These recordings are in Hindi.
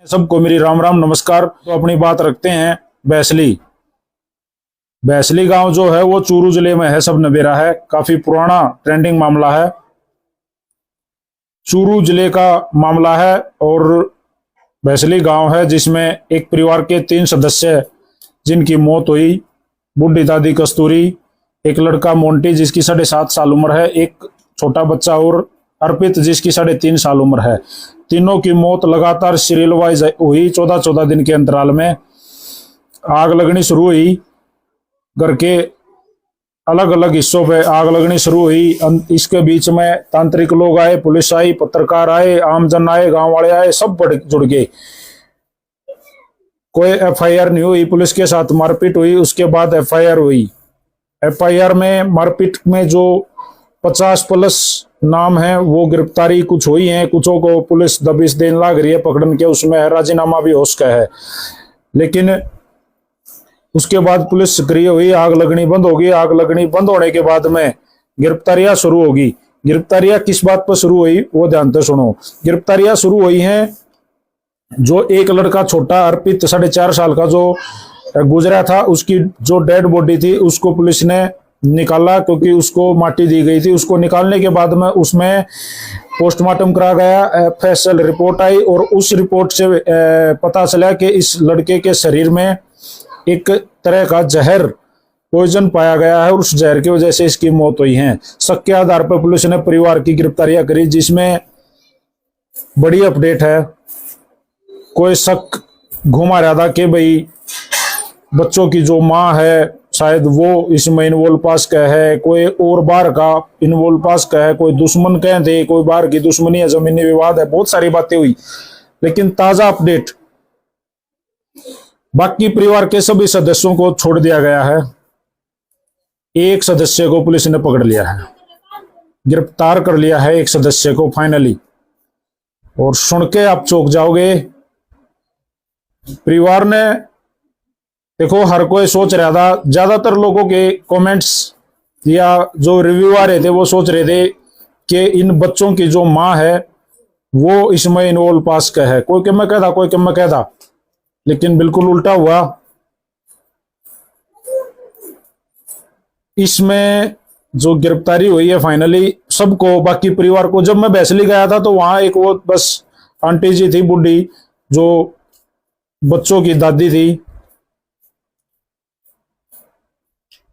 सबको मेरी राम राम नमस्कार। तो अपनी बात रखते हैं बैसली। बैसली गांव जो है वो चूरू जिले में है, सब नबेरा है, काफी पुराना ट्रेंडिंग मामला है, चूरू जिले का मामला है। और बैसली गांव है जिसमें एक परिवार के 3 सदस्य जिनकी मौत हुई, बूढ़ी दादी कस्तूरी, एक लड़का मोंटी जिसकी 7.5 साल उम्र है, एक छोटा बच्चा और अर्पित जिसकी 3.5 साल उम्र है। तीनों की मौत लगातार सीरियल वाइज हुई। 14-14 दिन के अंतराल में आग लगनी शुरू हुई। घर के अलग अलग हिस्सों पे आग लगनी शुरू हुई। इसके बीच में तांत्रिक लोग आए, पुलिस आई, पत्रकार आए, आमजन आए, गांव वाले आए, सब जुड़ गए। कोई एफआईआर नहीं हुई, पुलिस के साथ मारपीट हुई, उसके बाद एफआईआर हुई। एफआईआर में मारपीट में जो 50+ नाम है वो गिरफ्तारी कुछ हुई है, कुछों को पुलिस दबिश देने लग रही है पकड़न के, उसमें राजीनामा भी हो सका है। लेकिन उसके बाद पुलिस सक्रिय हुई, आग लगनी बंद होगी। आग लगनी बंद होने के बाद में गिरफ्तारियां शुरू होगी। गिरफ्तारियां किस बात पर शुरू हुई वो ध्यान से सुनो। गिरफ्तारियां शुरू हुई हैं, जो एक लड़का छोटा अर्पित 4.5 साल का जो गुजरा था, उसकी जो डेड बॉडी थी उसको पुलिस ने निकाला, क्योंकि उसको माटी दी गई थी। उसको निकालने के बाद में उसमें पोस्टमार्टम करा गया, एफएसएल रिपोर्ट आई और उस रिपोर्ट से पता चला कि इस लड़के के शरीर में एक तरह का जहर, पॉइजन पाया गया है और उस जहर की वजह से इसकी मौत हुई है। शक के आधार पर पुलिस ने परिवार की गिरफ्तारियां करी, जिसमें बड़ी अपडेट है। कोई शक घुमा रहा था कि भाई बच्चों की जो माँ है शायद वो इसमें इन्वॉल्व पास का है, कोई और बाहर का इन्वॉल्व पास का है, कोई दुश्मन कह दे, कोई बाहर की दुश्मनी है, जमीनी विवाद है, बहुत सारी बातें हुई। लेकिन ताजा अपडेट, बाकी परिवार के सभी सदस्यों को छोड़ दिया गया है। एक सदस्य को पुलिस ने पकड़ लिया है, गिरफ्तार कर लिया है एक सदस्य को फाइनली। और सुन के आप चौंक जाओगे। परिवार ने, देखो हर कोई सोच रहा था, ज्यादातर लोगों के कमेंट्स या जो रिव्यू आ रहे थे वो सोच रहे थे कि इन बच्चों की जो माँ है वो इसमें इन्वॉल्व पास का है। कोई कम कहता, कोई कम कहता, लेकिन बिल्कुल उल्टा हुआ। इसमें जो गिरफ्तारी हुई है फाइनली सबको, बाकी परिवार को। जब मैं बैसली गया था तो वहां एक वो बस आंटी जी थी बूढ़ी, जो बच्चों की दादी थी,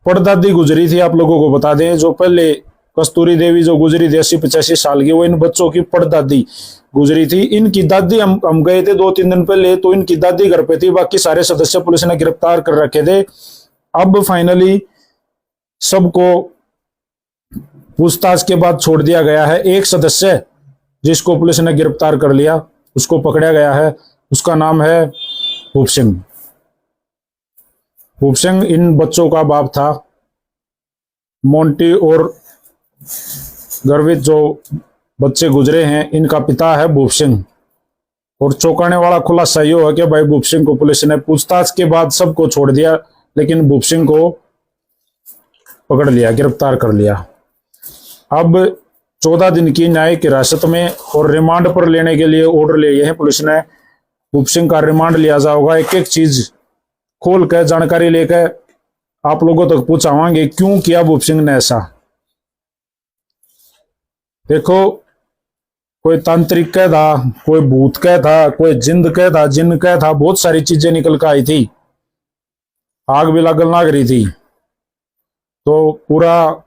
परदादी गुजरी थी। आप लोगों को बता दें, जो पहले कस्तूरी देवी जो गुजरी थी 80-85 साल की, वो इन बच्चों की परदादी गुजरी थी। इनकी दादी हम गए थे 2-3 दिन पहले, तो इनकी दादी घर पे थी, बाकी सारे सदस्य पुलिस ने गिरफ्तार कर रखे थे। अब फाइनली सबको पूछताछ के बाद छोड़ दिया गया है। एक सदस्य जिसको पुलिस ने गिरफ्तार कर लिया, उसको पकड़ा गया है, उसका नाम है भूप सिंह। भूप सिंह इन बच्चों का बाप था। मोंटी और गर्वित जो बच्चे गुजरे हैं, इनका पिता है भूप सिंह। और चौंकाने वाला खुलासा ये है कि भाई भूप सिंह को पुलिस ने पूछताछ के बाद सबको छोड़ दिया, लेकिन भूप सिंह को पकड़ लिया, गिरफ्तार कर लिया। अब 14 दिन की न्यायिक हिरासत में और रिमांड पर लेने के लिए ऑर्डर लिए हैं पुलिस ने। भूप सिंह का रिमांड लिया जाएगा, एक एक चीज खोल कर जानकारी लेकर आप लोगों तक पूछावांगे क्यों किया भूप सिंह ने ऐसा। देखो, कोई तांत्रिक कह था, कोई भूत कह था, कोई जिंद कह था, जिन कह था, बहुत सारी चीजें निकल कर आई थी। आग भी लागल लाग रही थी। तो पूरा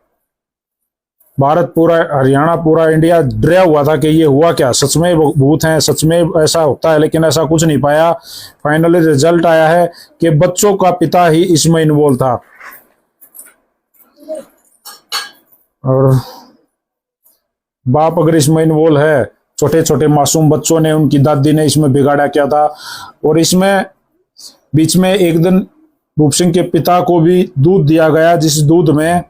भारत, पूरा हरियाणा, पूरा इंडिया डरा हुआ था कि ये हुआ क्या, सच में भूत हैं, सच में ऐसा होता है। लेकिन ऐसा कुछ नहीं पाया। फाइनली रिजल्ट आया है कि बच्चों का पिता ही इसमें इन्वॉल्व था। और बाप अगर इसमें इन्वॉल्व है, छोटे छोटे मासूम बच्चों ने, उनकी दादी ने इसमें बिगाड़ा क्या था। और इसमें बीच में एक दिन भूप सिंह के पिता को भी दूध दिया गया, जिस दूध में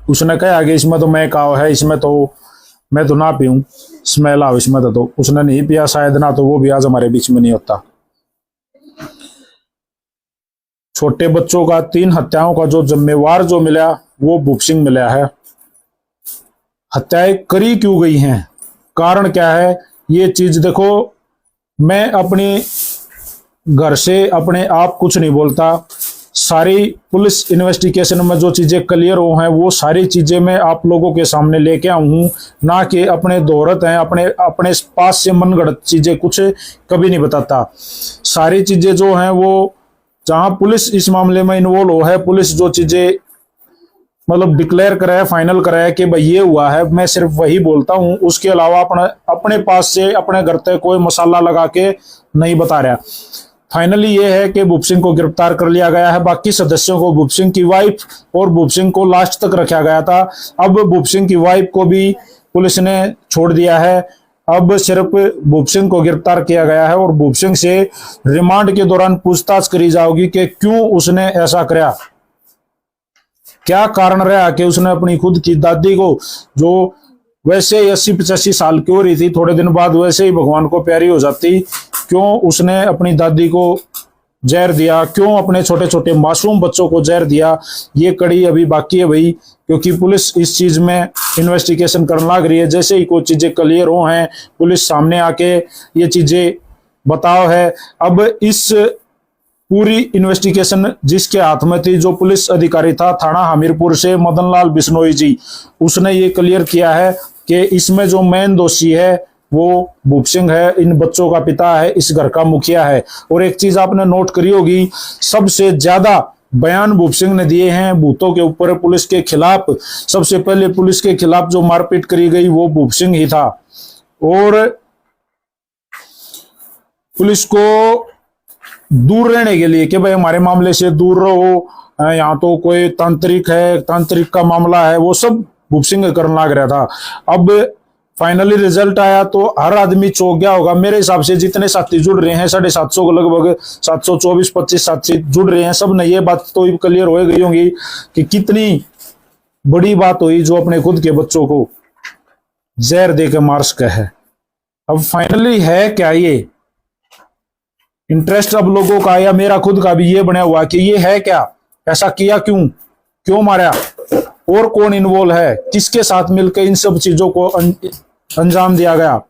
उसने कहा कि इसमें तो मैं काव है, इसमें तो मैं तो ना पीऊं, स्मेल आओ इसमें तो उसने नहीं पिया शायद ना, तो वो भी आज हमारे बीच में नहीं होता। छोटे बच्चों का 3 हत्याओं का जो जिम्मेवार जो मिला वो भूप सिंह मिला है। हत्याएं करी क्यों गई हैं, कारण क्या है, ये चीज देखो मैं अपनी घर से अपने आप कुछ नहीं बोलता। सारी पुलिस इन्वेस्टिगेशन में जो चीजें क्लियर हो हैं वो सारी चीजें मैं आप लोगों के सामने लेके आऊं हूं, ना कि अपने दोहरत हैं अपने अपने पास से मनगढ़ंत चीजें कुछ कभी नहीं बताता। सारी चीजें जो हैं वो जहां पुलिस इस मामले में इन्वॉल्व हो है, पुलिस जो चीजें मतलब डिक्लेयर करा है, फाइनल करा है कि भाई ये हुआ है, मैं सिर्फ वही बोलता हूं। उसके अलावा अपने पास से अपने घर तक कोई मसाला लगा के नहीं बता रहा। फाइनली ये है कि भूप सिंह को गिरफ्तार कर लिया गया है। बाकी सदस्यों को, भूप सिंह की वाइफ और भूप सिंह को लास्ट तक रखा गया था। अब भूप सिंह की वाइफ को भी पुलिस ने छोड़ दिया है। अब सिर्फ भूप सिंह को गिरफ्तार किया गया है और भूप सिंह से रिमांड के दौरान पूछताछ करी जाएगी कि क्यों उसने ऐसा किया, क्या कारण रहा कि उसने अपनी खुद की दादी को, जो वैसे 80-85 साल की हो रही थी, थोड़े दिन बाद वैसे ही भगवान को प्यारी हो जाती, क्यों उसने अपनी दादी को जहर दिया, क्यों अपने छोटे छोटे मासूम बच्चों को जहर दिया। ये कड़ी अभी बाकी है भाई, क्योंकि पुलिस इस चीज में इन्वेस्टिगेशन करने लग रही है। जैसे ही कोई चीजें क्लियर हो हैं, पुलिस सामने आके ये चीजें बताओ है। अब इस पूरी इन्वेस्टिगेशन जिसके हाथ में थी, जो पुलिस अधिकारी था थाना हमीरपुर से मदन लाल बिश्नोई जी, उसने ये क्लियर किया है कि इसमें जो मेन दोषी है वो भूप सिंह है, इन बच्चों का पिता है, इस घर का मुखिया है। और एक चीज आपने नोट करी होगी, सबसे ज्यादा बयान भूप सिंह ने दिए हैं भूतों के ऊपर, पुलिस के खिलाफ। सबसे पहले पुलिस के खिलाफ जो मारपीट करी गई वो भूप सिंह ही था। और पुलिस को दूर रहने के लिए कि भाई हमारे मामले से दूर रहो, यहाँ तो कोई तांत्रिक है, तांत्रिक का मामला है, वो सब भूप सिंह करने लग रहा था। अब फाइनली रिजल्ट आया तो हर आदमी चौंक गया होगा। मेरे हिसाब से जितने साथी जुड़ रहे हैं, 750 को लगभग 724-25 साथी जुड़ रहे हैं, सब ने ये बात तो क्लियर हो गई होंगी कि कितनी बड़ी बात हुई जो अपने खुद के बच्चों को जहर देकर मार सका है। अब फाइनली है क्या ये इंटरेस्ट अब लोगों का, या मेरा खुद का भी ये बना हुआ कि ये है क्या, ऐसा किया क्यों, क्यों मारा, और कौन इन्वॉल्व है, किसके साथ मिलकर इन सब चीजों को अंजाम दिया गया।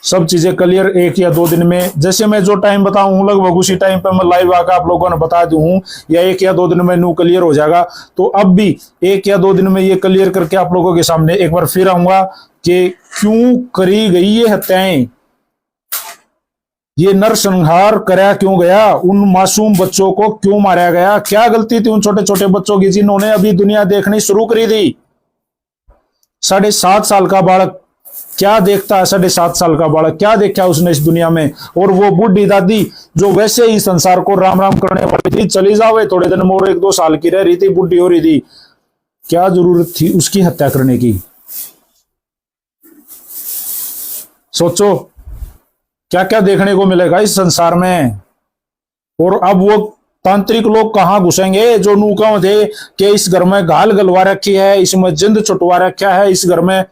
सब चीजें क्लियर 1 या 2 दिन में, जैसे मैं जो टाइम बताऊं लगभग उसी टाइम पे मैं लाइव आकर आप लोगों ने बता दूं, या 1 या 2 दिन में न्यू क्लियर हो जाएगा। तो अब भी 1 या 2 दिन में ये क्लियर करके आप लोगों के सामने एक बार फिर आऊंगा कि क्यों करी गई ये हत्याएं, ये नरसंहार कराया क्यों गया, उन मासूम बच्चों को क्यों मारा गया, क्या गलती थी उन छोटे छोटे बच्चों की जिन्होंने अभी दुनिया देखनी शुरू करी थी। 7.5 साल का बालक क्या देखता है, 7.5 साल का बालक क्या देखा उसने इस दुनिया में। और वो बूढ़ी दादी जो वैसे ही संसार को राम राम करने वाली थी, चली जावे थोड़े दिन में, और 1-2 साल की रह रही थी, बुढ़ी हो रही थी, क्या जरूरत थी उसकी हत्या करने की। सोचो क्या क्या देखने को मिलेगा इस संसार में। और अब वो तांत्रिक लोग कहां घुसेंगे जो नूका थे कि इस घर में घाल गलवा रखी है, इसमें जिंद छुटवा रखा है, इस घर में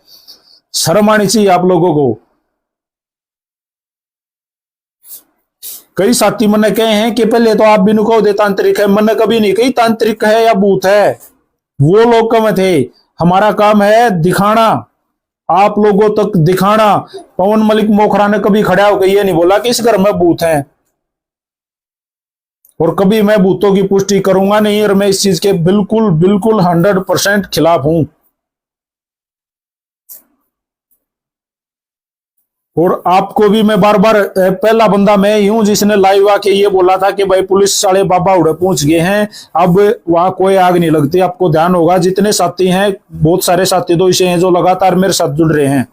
शर्म आनी चाहिए आप लोगों को। कई साथी मन कहे हैं कि पहले तो आप भी नुकाओ दे तांत्रिक है, मन कभी नहीं कही तांत्रिक है या भूत है, वो लोग कम थे। हमारा काम है दिखाना, आप लोगों तक दिखाना। पवन मलिक मोखरा ने कभी खड़ा होकर ये नहीं बोला कि इस घर में भूत है, और कभी मैं भूतों की पुष्टि करूंगा नहीं, और मैं इस चीज के बिल्कुल बिल्कुल 100% खिलाफ हूं। और आपको भी मैं बार बार, पहला बंदा मैं ही हूं जिसने लाइव आके ये बोला था कि भाई पुलिस वाले बाबा उड़े पहुंच गए हैं, अब वहां कोई आग नहीं लगती। आपको ध्यान होगा जितने साथी हैं, बहुत सारे साथी तो ऐसे हैं जो लगातार मेरे साथ जुड़ रहे हैं,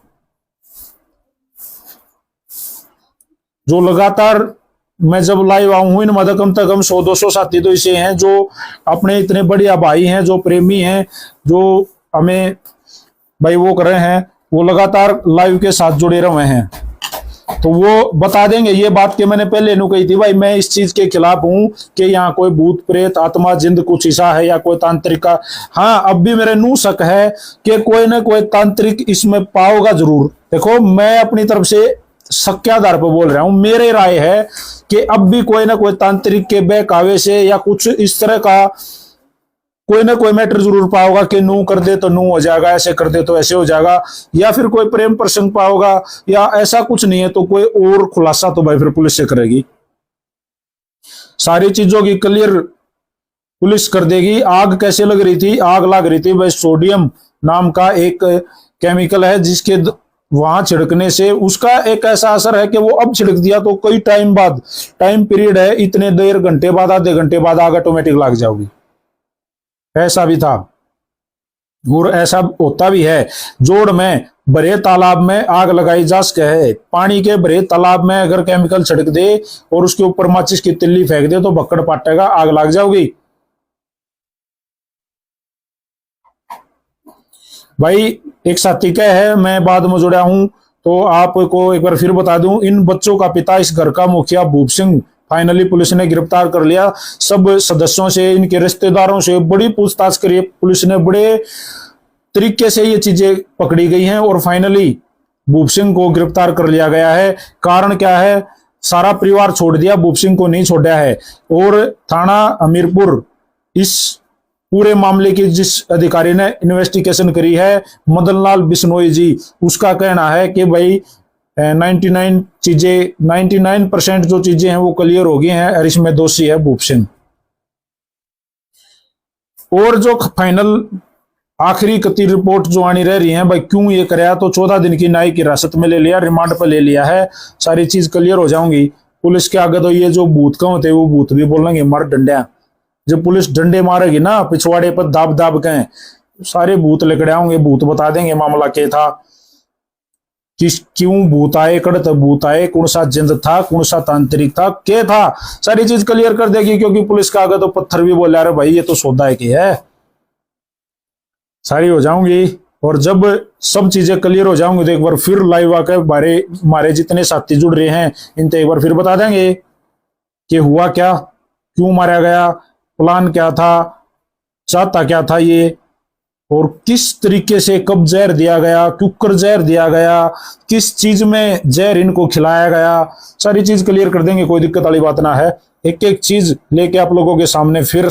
जो लगातार मैं जब लाइव आऊं हूं, इनमें कम से कम 100-200 साथी तो ऐसे हैं जो अपने इतने बढ़िया भाई हैं, जो प्रेमी हैं, जो हमें भाई वो कर रहे हैं, वो लगातार लाइव के साथ जुड़े रहे हैं। तो वो बता देंगे ये बात कि मैंने पहले नु कही थी भाई मैं इस चीज के खिलाफ हूं कि यहाँ कोई भूत प्रेत आत्मा जिंद कुछ ऐसा है या कोई तांत्रिक का। हाँ, अब भी मेरे नू शक है कि कोई ना कोई तांत्रिक इसमें पाओगा जरूर। देखो मैं अपनी तरफ से शक के आधार पर बोल रहा हूं, मेरे राय है कि अब भी कोई ना कोई तांत्रिक के बहकावे से या कुछ इस तरह का कोई ना कोई मैटर जरूर पाओगा कि नू कर दे तो नू हो जाएगा, ऐसे कर दे तो ऐसे हो जाएगा, या फिर कोई प्रेम प्रसंग पाओगा, या ऐसा कुछ नहीं है तो कोई और खुलासा तो भाई फिर पुलिस से करेगी। सारी चीजों की क्लियर पुलिस कर देगी। आग कैसे लग रही थी? आग लग रही थी भाई सोडियम नाम का एक केमिकल है, जिसके वहां छिड़कने से उसका एक ऐसा असर है कि वो अब छिड़क दिया तो कई टाइम बाद, टाइम पीरियड है, इतने देर घंटे बाद, आधे घंटे बाद आग ऑटोमेटिक लग जाओगी। ऐसा भी था और ऐसा होता भी है। जोड़ में भरे तालाब में आग लगाई जा सके है। पानी के भरे तालाब में अगर केमिकल छिड़क दे और उसके ऊपर माचिस की तिल्ली फेंक दे तो भक्कड़ पाटेगा, आग लग जाओगी। भाई एक साथी क्या है, मैं बाद में जुड़ा हूं तो आपको एक बार फिर बता दूं, इन बच्चों का पिता इस घर का मुखिया भूप सिंह फाइनली पुलिस ने गिरफ्तार कर लिया। सब सदस्यों से, इनके रिश्तेदारों से बड़ी पूछताछ करी पुलिस ने, बड़े तरीके से ये चीजें पकड़ी गई हैं और फाइनली भूप सिंह को गिरफ्तार कर लिया गया है। कारण क्या है? सारा परिवार छोड़ दिया, भूप सिंह को नहीं छोड़ा है। और थाना हमीरपुर इस पूरे मामले की जिस अधिकारी ने इन्वेस्टिगेशन करी है, मदन लाल बिश्नोई जी, उसका कहना है कि भाई 99% जो चीजें हैं वो क्लियर हो गई हैं और इसमें दोषी है भूप सिंह। और जो फाइनल आखिरी कती रिपोर्ट जो आनी रह रही है भाई, क्यों ये कराया, तो 14 दिन की न्यायिक हिरासत में ले लिया, रिमांड पर ले लिया है। सारी चीज क्लियर हो जाऊंगी पुलिस के आगे। तो ये जो भूत का होते वो भूत भी बोलेंगे मर डंडा। जब पुलिस डंडे मारेगी ना पिछवाड़े पर दाब दाब के, सारे भूत लेकर आएंगे, भूत बता देंगे मामला क्या था, किस क्यों भूत आए, कड़त भूत आए, कौन सा जिंद था, कौन सा तांत्रिक था, क्या था, सारी चीज क्लियर कर देगी। क्योंकि पुलिस का आगे तो पत्थर भी बोला, अरे भाई ये तो सौदा है कि है, सारी हो जाऊंगी। और जब सब चीजें क्लियर हो जाऊंगी तो एक बार फिर लाइव आकर हमारे जितने साथी जुड़ रहे हैं इनसे एक बार फिर बता देंगे कि हुआ क्या, क्यों मारा गया, प्लान क्या था, चाहता क्या था ये, और किस तरीके से कब जहर दिया गया, क्यों जहर दिया गया, किस चीज में जहर इनको खिलाया गया, सारी चीज क्लियर कर देंगे, कोई दिक्कत वाली बात ना है। एक एक चीज लेके आप लोगों के सामने फिर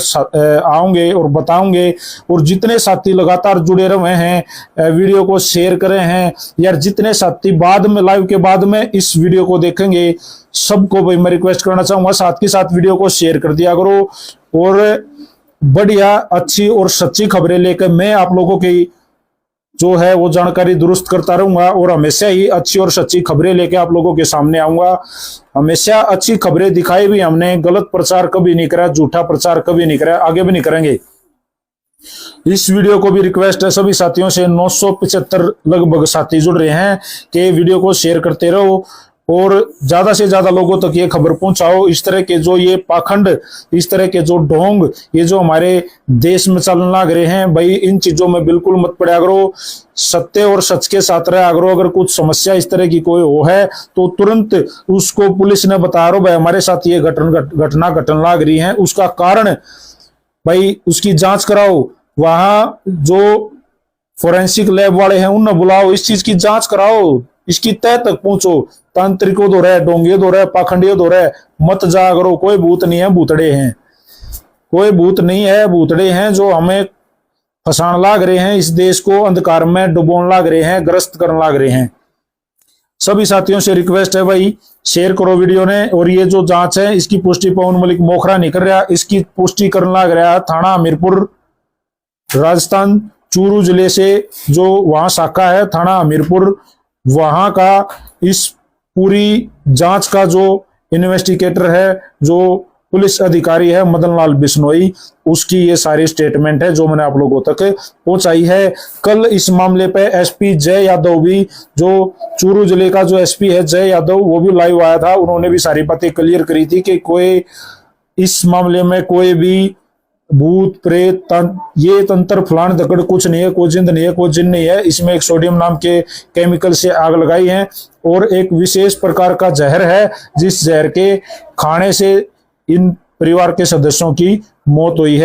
आऊंगे और बताऊंगे। और जितने साथी लगातार जुड़े रहे हैं, वीडियो को शेयर करे हैं यार, जितने साथी बाद में लाइव के बाद में इस वीडियो को देखेंगे सबको भाई मैं रिक्वेस्ट करना चाहूंगा साथ के साथ वीडियो को शेयर कर दिया करो। और बढ़िया अच्छी और सच्ची खबरें लेकर मैं आप लोगों की जो है वो जानकारी दुरुस्त करता रहूंगा और हमेशा ही अच्छी और सच्ची खबरें लेके आप लोगों के सामने आऊंगा। हमेशा अच्छी खबरें दिखाई भी हमने, गलत प्रचार कभी नहीं करा, झूठा प्रचार कभी नहीं करा, आगे भी नहीं करेंगे। इस वीडियो को भी रिक्वेस्ट है सभी साथियों से, 975 लगभग साथी जुड़ रहे हैं, कि वीडियो को शेयर करते रहो और ज्यादा से ज्यादा लोगों तक ये खबर पहुंचाओ। इस तरह के जो ये पाखंड, इस तरह के जो ढोंग ये जो हमारे देश में चलने लग रहे हैं भाई, इन चीजों में बिल्कुल मत पड़ा करो, सत्य और सच के साथ रहा करो। अगर कुछ समस्या इस तरह की कोई हो है तो तुरंत उसको पुलिस ने बता रहा भाई हमारे साथ ये घटना घटन लग रही है, उसका कारण भाई उसकी जांच कराओ। वहां जो फोरेंसिक लैब वाले हैं उन्हें बुलाओ, इस चीज की जांच कराओ, इसकी तह तक पहुंचो। तांत्रिकों दो रहे, डोंगे दो रहे, पाखंडियों दो रहे, मत जा करो। कोई भूत नहीं है, भूतड़े हैं, कोई भूत नहीं है, भूतड़े हैं जो हमें फंसाने लाग रहे हैं, इस देश को अंधकार में डुबोने लाग रहे हैं, ग्रस्त करने लाग रहे हैं। सभी साथियों से रिक्वेस्ट है भाई शेयर करो वीडियो ने। और ये जो जांच है इसकी पुष्टि पवन मलिक मोखरा नहीं कर रहा, इसकी पुष्टि करने लाग रहा है थाना हमीरपुर, राजस्थान, चूरू जिले से जो वहां शाखा है थाना हमीरपुर, वहां का इस पूरी जांच का जो इन्वेस्टिगेटर है, जो पुलिस अधिकारी है मदन लाल बिश्नोई, उसकी ये सारी स्टेटमेंट है जो मैंने आप लोगों तक पहुंचाई है। कल इस मामले पे एसपी जय यादव भी, जो चूरू जिले का जो एसपी है जय यादव, वो भी लाइव आया था, उन्होंने भी सारी बातें क्लियर करी थी कि कोई इस मामले में कोई भी भूत प्रेत ये तंत्र फलान दकड़ कुछ नहीं है, कोई जिंद नहीं है, कोई जिन नहीं है। इसमें एक सोडियम नाम के केमिकल से आग लगाई है और एक विशेष प्रकार का जहर है, जिस जहर के खाने से इन परिवार के सदस्यों की मौत हुई है।